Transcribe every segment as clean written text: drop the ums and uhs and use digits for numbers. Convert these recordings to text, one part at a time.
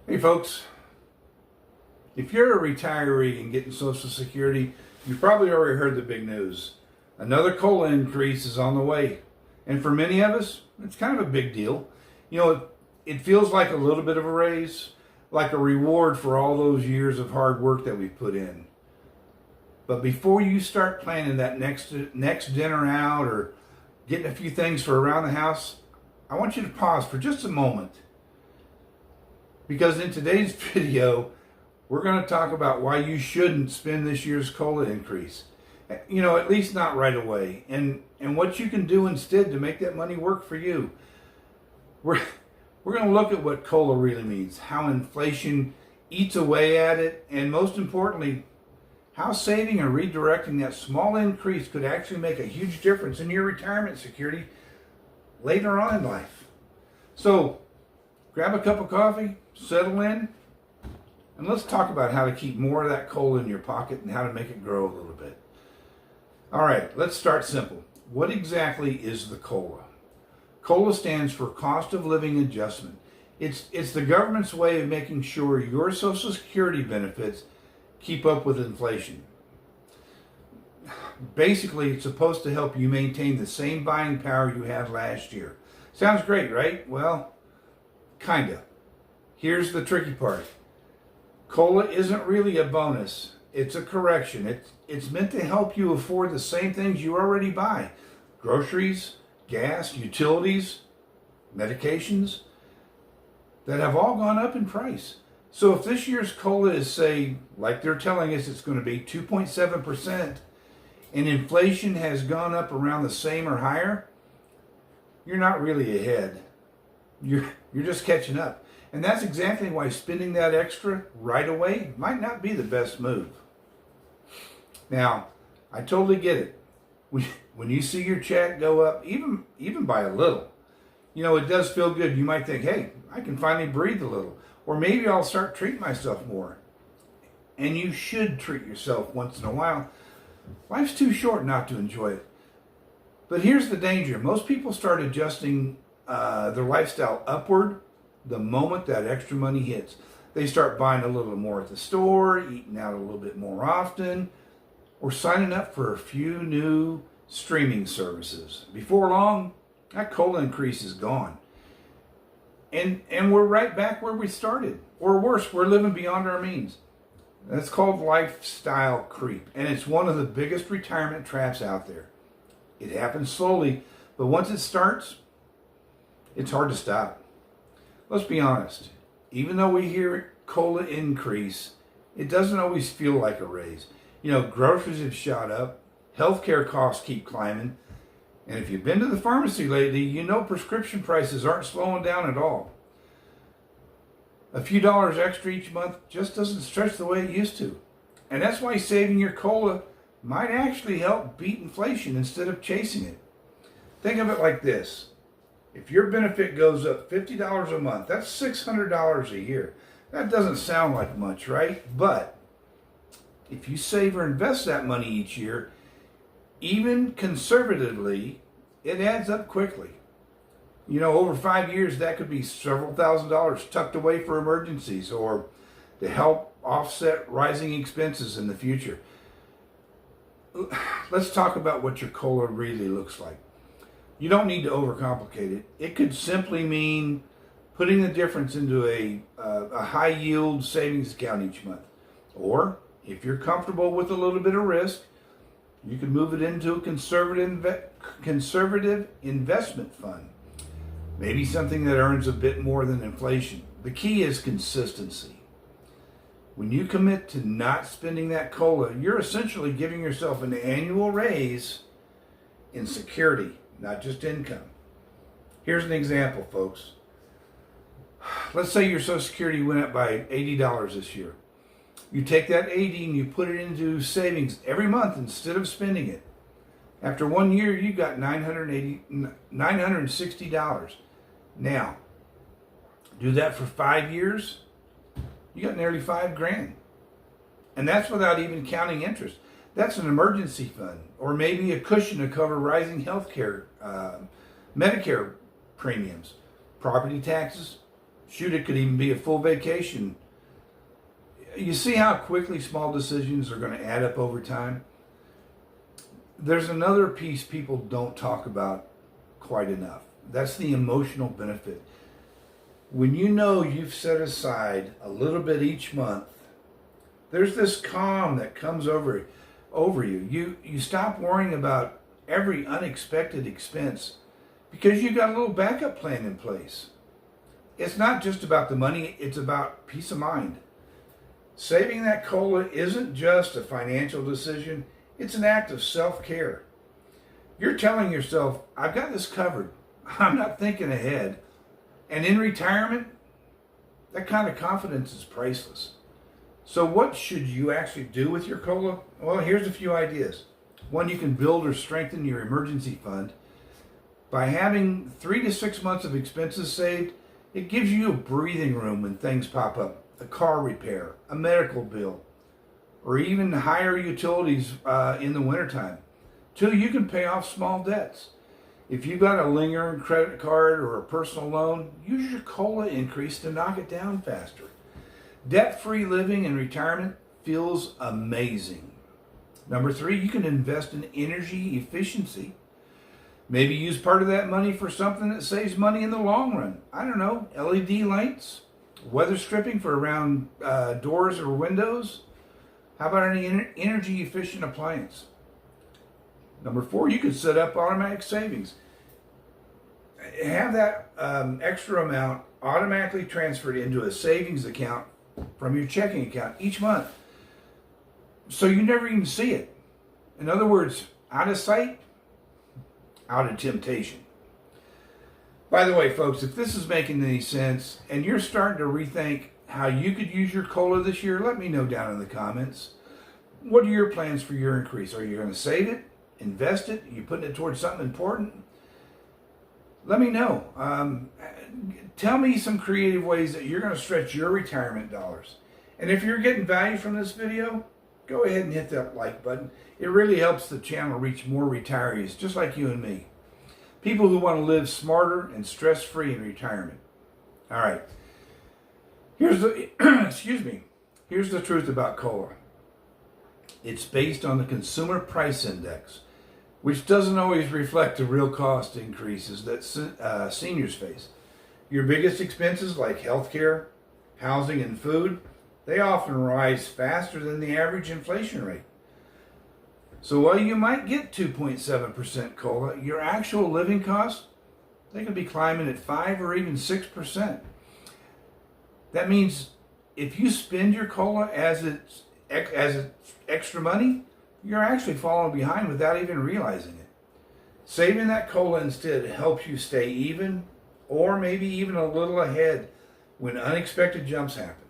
Hey folks, if you're a retiree and getting Social Security, you probably already heard the big news. Another COLA increase is on the way. And for many of us, it's kind of a big deal. You know, it feels like a little bit of a raise, like a reward for all those years of hard work that we've put in. But before you start planning that next dinner out or getting a few things for around the house, I want you to pause for just a moment. Because in today's video, we're going to talk about why you shouldn't spend this year's COLA increase. You know, at least not right away. And what you can do instead to make that money work for you. We're going to look at what COLA really means, how inflation eats away at it, and most importantly, how saving or redirecting that small increase could actually make a huge difference in your retirement security later on in life. So, grab a cup of coffee, settle in, and let's talk about how to keep more of that COLA in your pocket and how to make it grow a little bit. All right, let's start simple. What exactly is the COLA? COLA stands for Cost of Living Adjustment. It's the government's way of making sure your Social Security benefits keep up with inflation. Basically, it's supposed to help you maintain the same buying power you had last year. Sounds great, right? Well, kinda. Here's the tricky part. COLA isn't really a bonus. It's a correction. It's meant to help you afford the same things you already buy. Groceries, gas, utilities, medications that have all gone up in price. So if this year's COLA is, say, like they're telling us it's going to be 2.7%, and inflation has gone up around the same or higher, you're not really ahead. You're just catching up. And that's exactly why spending that extra right away might not be the best move. Now, I totally get it. When you see your check go up, even by a little, you know, it does feel good. You might think, hey, I can finally breathe a little. Or maybe I'll start treating myself more. And you should treat yourself once in a while. Life's too short not to enjoy it. But here's the danger. Most people start adjusting their lifestyle upward the moment that extra money hits. They start buying a little more at the store, eating out a little bit more often, or signing up for a few new streaming services. Before long, that COLA increase is gone. And we're right back where we started. Or worse, we're living beyond our means. That's called lifestyle creep. And it's one of the biggest retirement traps out there. It happens slowly, but once it starts, it's hard to stop. Let's be honest. Even though we hear COLA increase, it doesn't always feel like a raise. You know, groceries have shot up, healthcare costs keep climbing, and if you've been to the pharmacy lately, you know prescription prices aren't slowing down at all. A few dollars extra each month just doesn't stretch the way it used to. And that's why saving your COLA might actually help beat inflation instead of chasing it. Think of it like this. If your benefit goes up $50 a month, that's $600 a year. That doesn't sound like much, right? But if you save or invest that money each year, even conservatively, it adds up quickly. You know, over 5 years, that could be several $1,000s tucked away for emergencies or to help offset rising expenses in the future. Let's talk about what your COLA really looks like. You don't need to overcomplicate it. It could simply mean putting the difference into a high yield savings account each month. Or if you're comfortable with a little bit of risk, you can move it into a conservative investment fund. Maybe something that earns a bit more than inflation. The key is consistency. When you commit to not spending that COLA, you're essentially giving yourself an annual raise in security, not just income. Here's an example, folks. Let's say your Social Security went up by $80 this year. You take that $80 and you put it into savings every month instead of spending it. After 1 year, you got $960. Now, do that for 5 years, you got nearly $5,000. And that's without even counting interest. That's an emergency fund, or maybe a cushion to cover rising health care, Medicare premiums, property taxes, Shoot, it could even be a full vacation. You see how quickly small decisions are going to add up over time? There's another piece people don't talk about quite enough. That's the emotional benefit. When you know you've set aside a little bit each month, there's this calm that comes over you. You stop worrying about every unexpected expense because you got a little backup plan in place. It's not just about the money, it's about peace of mind. Saving that COLA isn't just a financial decision, it's an act of self-care. You're telling yourself, I've got this covered. I'm not thinking ahead. And in retirement, that kind of confidence is priceless. So what should you actually do with your COLA? Well, here's a few ideas. One, you can build or strengthen your emergency fund. By having 3 to 6 months of expenses saved, it gives you a breathing room when things pop up. A car repair, a medical bill, or even higher utilities in the wintertime. 2, you can pay off small debts. If you've got a lingering credit card or a personal loan, use your COLA increase to knock it down faster. Debt-free living in retirement feels amazing. Number 3, you can invest in energy efficiency. Maybe use part of that money for something that saves money in the long run. I don't know, LED lights, weather stripping for around doors or windows. How about any energy efficient appliance? Number 4, you could set up automatic savings. Have that extra amount automatically transferred into a savings account from your checking account each month, so you never even see it. In other words, out of sight, out of temptation. By the way, folks, if this is making any sense and you're starting to rethink how you could use your COLA this year, let me know down in the comments. What are your plans for your increase? Are you going to save it, invest it? Are you putting it towards something important? Let me know. Tell me some creative ways that you're going to stretch your retirement dollars. And if you're getting value from this video, go ahead and hit that like button. It really helps the channel reach more retirees, just like you and me. People who want to live smarter and stress-free in retirement. All right. Here's the Here's the truth about COLA. It's based on the Consumer Price Index, which doesn't always reflect the real cost increases that seniors face. Your biggest expenses like healthcare, housing, and food, they often rise faster than the average inflation rate. So while you might get 2.7% COLA, your actual living costs, they could be climbing at 5 or even 6%. That means if you spend your COLA as it's extra money, you're actually falling behind without even realizing it. Saving that COLA instead helps you stay even or maybe even a little ahead when unexpected jumps happen.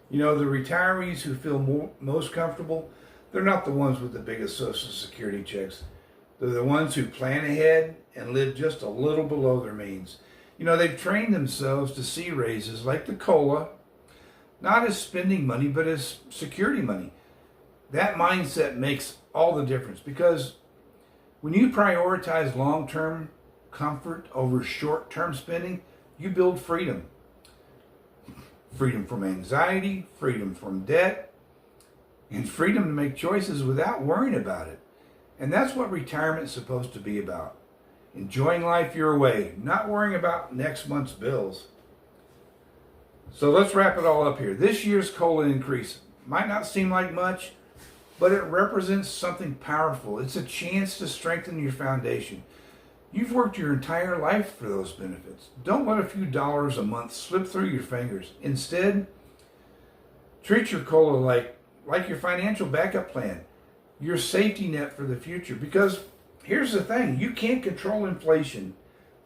You know, the retirees who feel most comfortable, they're not the ones with the biggest Social Security checks. They're the ones who plan ahead and live just a little below their means. You know, they've trained themselves to see raises like the COLA, not as spending money, but as security money. That mindset makes all the difference, because when you prioritize long-term comfort over short-term spending, you build freedom. Freedom from anxiety, freedom from debt, and freedom to make choices without worrying about it. And that's what retirement is supposed to be about. Enjoying life your way, not worrying about next month's bills. So let's wrap it all up here. This year's COLA increase might not seem like much, but it represents something powerful. It's a chance to strengthen your foundation. You've worked your entire life for those benefits. Don't let a few dollars a month slip through your fingers. Instead, treat your COLA like your financial backup plan, your safety net for the future. Because here's the thing, you can't control inflation,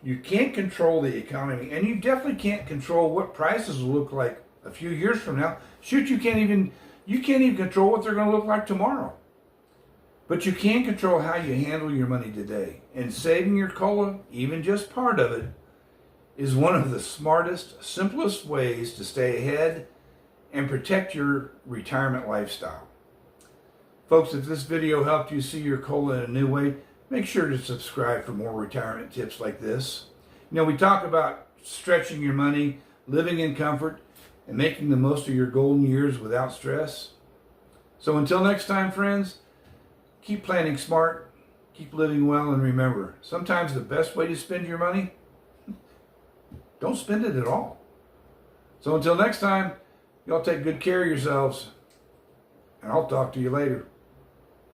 you can't control the economy, and you definitely can't control what prices will look like a few years from now. Shoot, you can't even control what they're going to look like tomorrow. But you can control how you handle your money today. And saving your COLA, even just part of it, is one of the smartest, simplest ways to stay ahead and protect your retirement lifestyle. Folks, if this video helped you see your COLA in a new way, make sure to subscribe for more retirement tips like this. You know, we talk about stretching your money, living in comfort, and making the most of your golden years without stress. So until next time, friends, keep planning smart, keep living well, and remember, sometimes the best way to spend your money, don't spend it at all. So until next time, y'all take good care of yourselves, and I'll talk to you later.